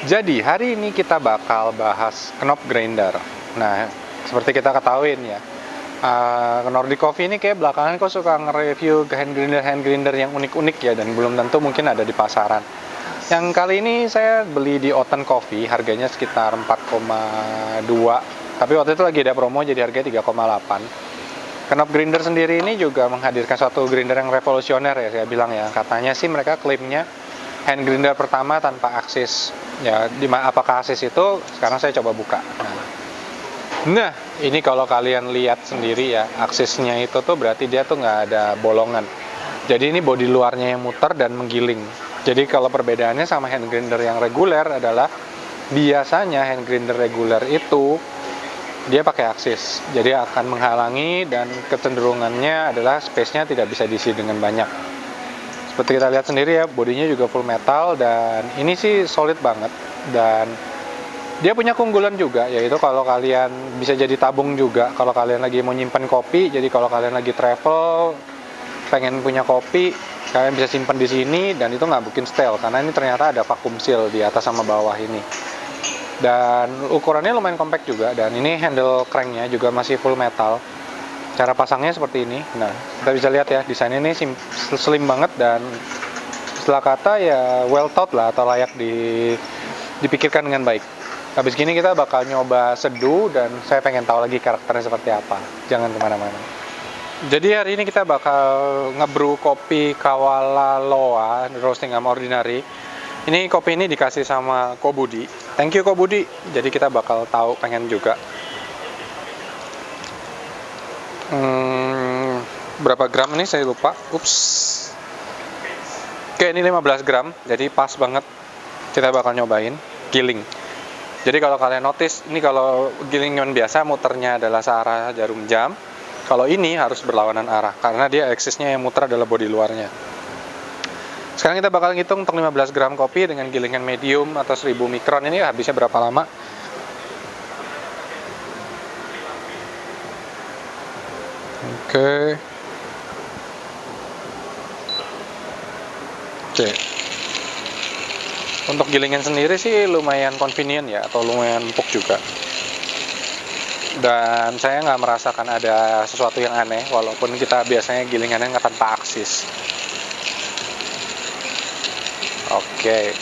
Jadi hari ini kita bakal bahas knob grinder. Nah, seperti kita ketahuin ya, Nordic Coffee ini kayak belakangan kok suka nge-review hand grinder yang unik-unik ya, dan belum tentu mungkin ada di pasaran. Yang kali ini saya beli di Oten Coffee, harganya sekitar 4,2, tapi waktu itu lagi ada promo jadi harganya 3,8. Knob grinder sendiri ini juga menghadirkan suatu grinder yang revolusioner ya, saya bilang ya. Katanya sih mereka klaimnya hand grinder pertama tanpa aksis. Ya, apakah aksis itu? Sekarang saya coba buka. Nah, ini kalau kalian lihat sendiri ya, aksesnya itu tuh berarti dia tuh nggak ada bolongan. Jadi ini bodi luarnya yang muter dan menggiling. Jadi kalau perbedaannya sama hand grinder yang reguler adalah biasanya hand grinder reguler itu dia pakai aksis, jadi akan menghalangi dan kecenderungannya adalah space-nya tidak bisa diisi dengan banyak. Seperti kita lihat sendiri ya, bodinya juga full metal dan ini sih solid banget. Dan dia punya keunggulan juga, yaitu kalau kalian bisa jadi tabung juga kalau kalian lagi mau nyimpan kopi. Jadi kalau kalian lagi travel pengen punya kopi, kalian bisa simpan di sini dan itu nggak bikin stale karena ini ternyata ada vacuum seal di atas sama bawah ini. Dan ukurannya lumayan compact juga, dan ini handle cranknya juga masih full metal. Cara pasangnya seperti ini. Nah, kita bisa lihat ya, desainnya ini slim banget dan setelah kata ya well thought lah, atau layak dipikirkan dengan baik. Habis gini kita bakal nyoba seduh dan saya pengen tahu lagi karakternya seperti apa. Jangan kemana-mana. Jadi hari ini kita bakal ngebrew kopi Kawalaloa Roasting sama Ordinary. Ini kopi ini dikasih sama Kobudi. Thank you Kobudi. Jadi kita bakal tahu, pengen juga. Berapa gram ini saya lupa. Ups. Oke, ini 15 gram. Jadi pas banget. Kita bakal nyobain giling. Jadi kalau kalian notice, ini kalau gilingan biasa muternya adalah searah jarum jam. Kalau ini harus berlawanan arah karena dia aksisnya yang muter adalah bodi luarnya. Sekarang kita bakal ngitung untuk 15 gram kopi dengan gilingan medium atau 1000 mikron. Ini habisnya berapa lama? Oke. Untuk gilingan sendiri sih lumayan convenient ya, atau lumayan empuk juga. Dan saya nggak merasakan ada sesuatu yang aneh, walaupun kita biasanya gilingannya nggak tanpa aksis. Oke.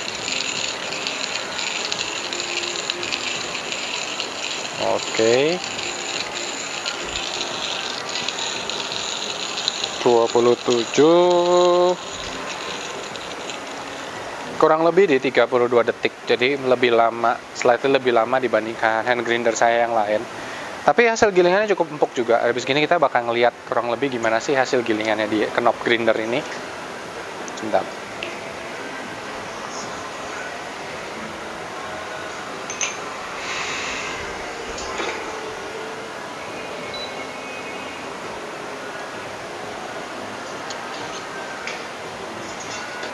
27 kurang lebih di 32 detik. Jadi lebih lama, slightly lebih lama dibandingkan hand grinder saya yang lain. Tapi hasil gilingannya cukup empuk juga. Habis gini kita bakal ngeliat kurang lebih gimana sih hasil gilingannya di knob grinder ini. Sebentar.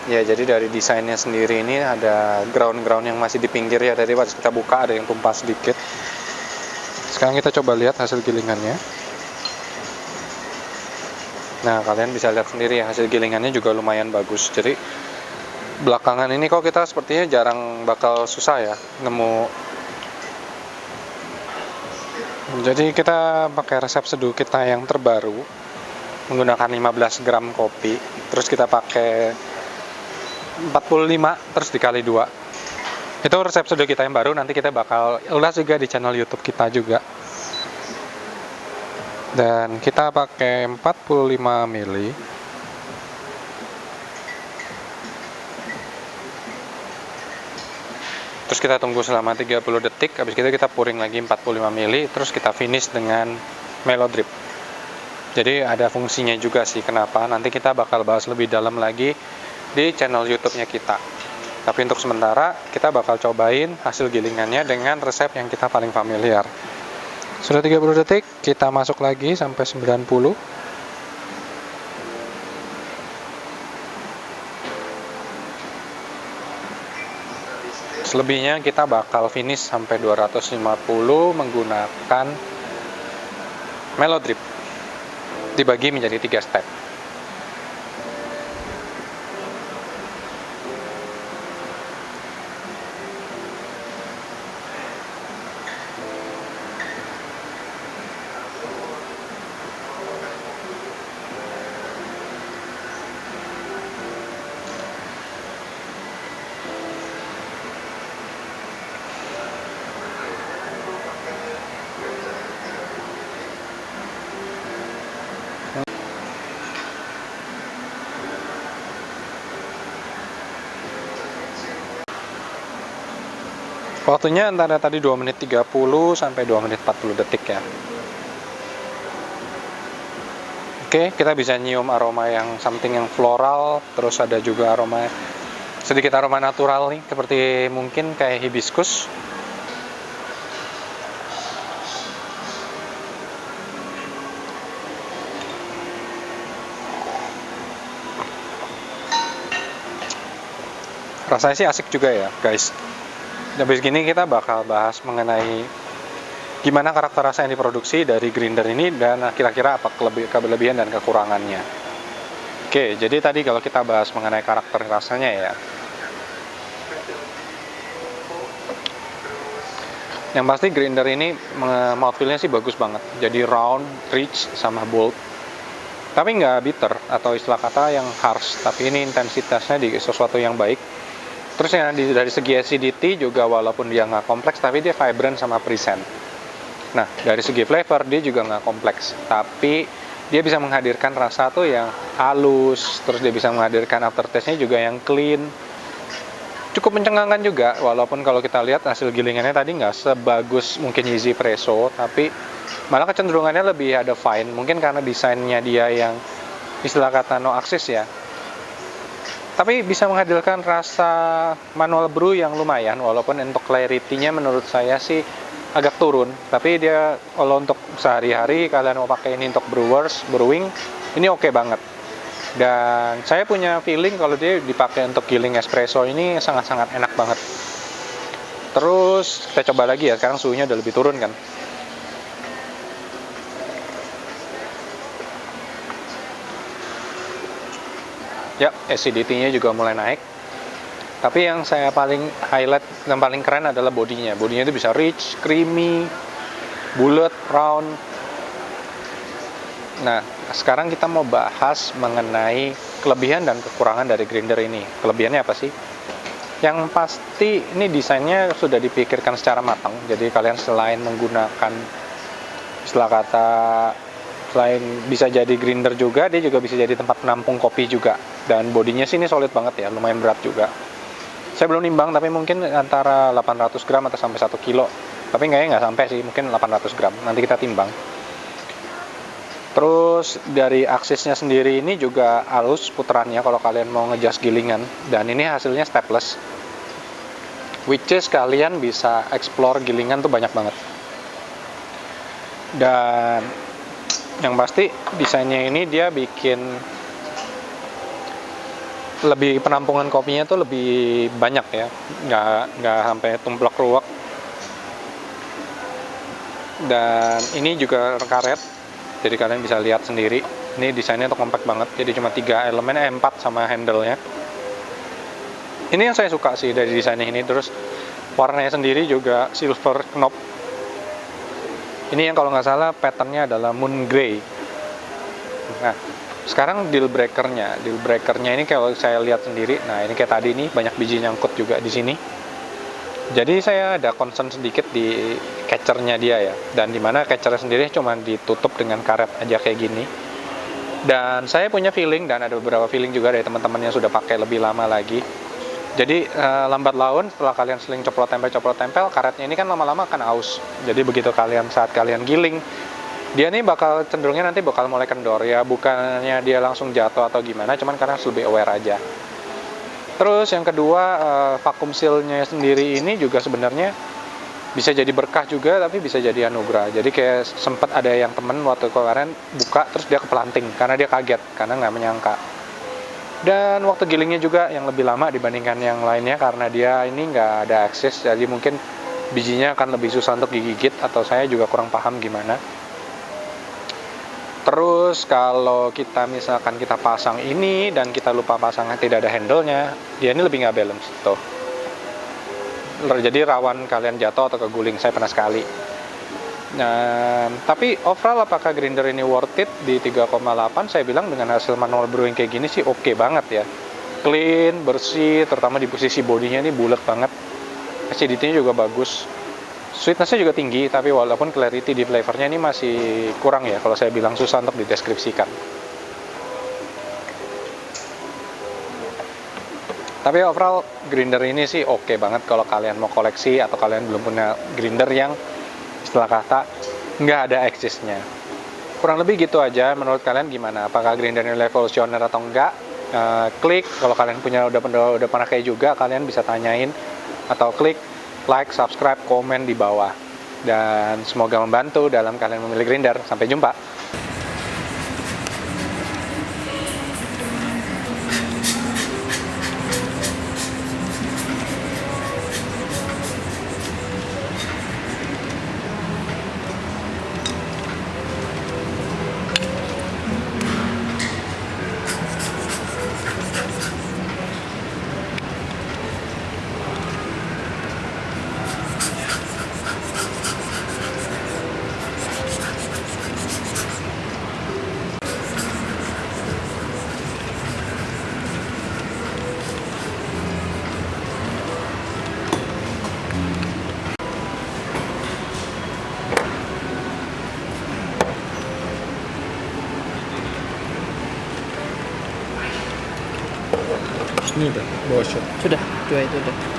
Ya, jadi dari desainnya sendiri ini ada ground yang masih di pinggir ya. Tadi pas kita buka ada yang tumpah sedikit. Sekarang kita coba lihat hasil gilingannya. Nah, kalian bisa lihat sendiri ya, hasil gilingannya juga lumayan bagus. Jadi belakangan ini kok kita sepertinya jarang bakal susah ya nemu. Jadi kita pakai resep seduh kita yang terbaru menggunakan 15 gram kopi. Terus kita pakai 45 terus dikali 2. Itu resep seduh kita yang baru, nanti kita bakal ulas juga di channel YouTube kita juga. Dan kita pakai 45 ml. Terus kita tunggu selama 30 detik, habis itu kita pouring lagi 45 ml, terus kita finish dengan Melo Drip. Jadi ada fungsinya juga sih, kenapa? Nanti kita bakal bahas lebih dalam lagi di channel YouTube-nya kita. Tapi untuk sementara kita bakal cobain hasil gilingannya dengan resep yang kita paling familiar. Sudah 30 detik, kita masuk lagi sampai 90. Selebihnya kita bakal finish sampai 250 menggunakan Melo Drip. Dibagi menjadi 3 step. Waktunya antara tadi 2 menit 30 sampai 2 menit 40 detik ya. Oke, kita bisa nyium aroma yang something yang floral, terus ada juga aroma sedikit aroma natural nih, seperti mungkin kayak hibiscus. Rasanya sih asik juga ya, guys. Habis gini kita bakal bahas mengenai gimana karakter rasa yang diproduksi dari grinder ini dan kira-kira apa kelebihan dan kekurangannya. Oke, jadi tadi kalau kita bahas mengenai karakter rasanya ya. Yang pasti grinder ini mouthfeel-nya sih bagus banget. Jadi round, rich, sama bold. Tapi nggak bitter atau istilah kata yang harsh, tapi ini intensitasnya di sesuatu yang baik. Terus yang dari segi acidity juga walaupun dia nggak kompleks, tapi dia vibrant sama present. Nah, dari segi flavor dia juga nggak kompleks, tapi dia bisa menghadirkan rasa tuh yang halus, terus dia bisa menghadirkan aftertaste-nya juga yang clean. Cukup mencengangkan juga, walaupun kalau kita lihat hasil gilingannya tadi nggak sebagus mungkin Yeezy Presso, tapi malah kecenderungannya lebih ada fine, mungkin karena desainnya dia yang istilah kata no axis ya. Tapi bisa menghadirkan rasa manual brew yang lumayan, walaupun untuk clarity-nya menurut saya sih agak turun, tapi dia kalau untuk sehari-hari kalian mau pakai ini untuk brewing, ini oke banget. Dan saya punya feeling kalau dia dipakai untuk giling espresso ini sangat-sangat enak banget. Terus kita coba lagi ya, sekarang suhunya udah lebih turun kan. Ya, acidity-nya juga mulai naik. Tapi yang saya paling highlight dan paling keren adalah bodinya. Bodinya itu bisa rich, creamy, bulat, round. Nah, sekarang kita mau bahas mengenai kelebihan dan kekurangan dari grinder ini. Kelebihannya apa sih? Yang pasti ini desainnya sudah dipikirkan secara matang. Jadi kalian selain menggunakan istilah kata selain bisa jadi grinder juga, dia juga bisa jadi tempat penampung kopi juga. Dan bodinya sih ini solid banget ya, lumayan berat juga. Saya belum nimbang, tapi mungkin antara 800 gram atau sampai 1 kilo. Tapi nggak sampai sih, mungkin 800 gram. Nanti kita timbang. Terus dari aksesnya sendiri ini juga halus putarannya kalau kalian mau ngejas gilingan. Dan ini hasilnya stepless. Which is kalian bisa explore gilingan tuh banyak banget. Dan yang pasti desainnya ini dia bikin lebih penampungan kopinya tuh lebih banyak ya, nggak sampai tumplek ruwet. Dan ini juga karet, jadi kalian bisa lihat sendiri. Ini desainnya tuh compact banget, jadi cuma 3 elemen, 4 sama handle-nya. Ini yang saya suka sih dari desainnya ini. Terus warnanya sendiri juga silver knob. Ini yang kalau nggak salah patternnya adalah moon gray. Nah, sekarang deal breakernya ini kalau saya lihat sendiri, nah ini kayak tadi nih banyak biji nyangkut juga di sini. Jadi saya ada concern sedikit di catchernya dia ya, dan dimana catchernya sendiri cuma ditutup dengan karet aja kayak gini. Dan saya punya feeling dan ada beberapa feeling juga dari teman-teman yang sudah pakai lebih lama lagi. Jadi lambat laun setelah kalian seling coplot tempel, karetnya ini kan lama-lama akan aus. Jadi begitu saat kalian giling, dia nih bakal cenderungnya nanti bakal mulai kendor ya, bukannya dia langsung jatuh atau gimana, cuman karena lebih aware aja. Terus yang kedua, vacuum seal-nya sendiri ini juga sebenarnya bisa jadi berkah juga, tapi bisa jadi anugerah. Jadi kayak sempat ada yang temen waktu kemarin buka terus dia kepelanting karena dia kaget, karena nggak menyangka. Dan waktu gilingnya juga yang lebih lama dibandingkan yang lainnya karena dia ini nggak ada akses, jadi mungkin bijinya akan lebih susah untuk digigit, atau saya juga kurang paham gimana. Terus kalau kita misalkan kita pasang ini dan kita lupa pasangnya tidak ada handle-nya, dia ini lebih nggak balance tuh. Jadi rawan kalian jatuh atau keguling, saya pernah sekali. Nah, tapi overall apakah grinder ini worth it di 3,8? Saya bilang dengan hasil manual brewing kayak gini sih oke banget ya. Clean, bersih, terutama di posisi bodinya ini bulat banget. Acidity-nya juga bagus. Sweetness-nya juga tinggi, tapi walaupun clarity di flavornya ini masih kurang ya, kalau saya bilang susah untuk dideskripsikan. Tapi overall grinder ini sih oke banget kalau kalian mau koleksi atau kalian belum punya grinder yang istilah kata nggak ada eksisnya. Kurang lebih gitu aja. Menurut kalian gimana? Apakah grinder ini revolusioner atau enggak? Klik kalau kalian punya udah pernah kayak juga, kalian bisa tanyain atau klik like, subscribe, komen di bawah. Dan semoga membantu dalam kalian memilih grinder. Sampai jumpa. Ini udah bawa shot. Sudah, dua itu udah.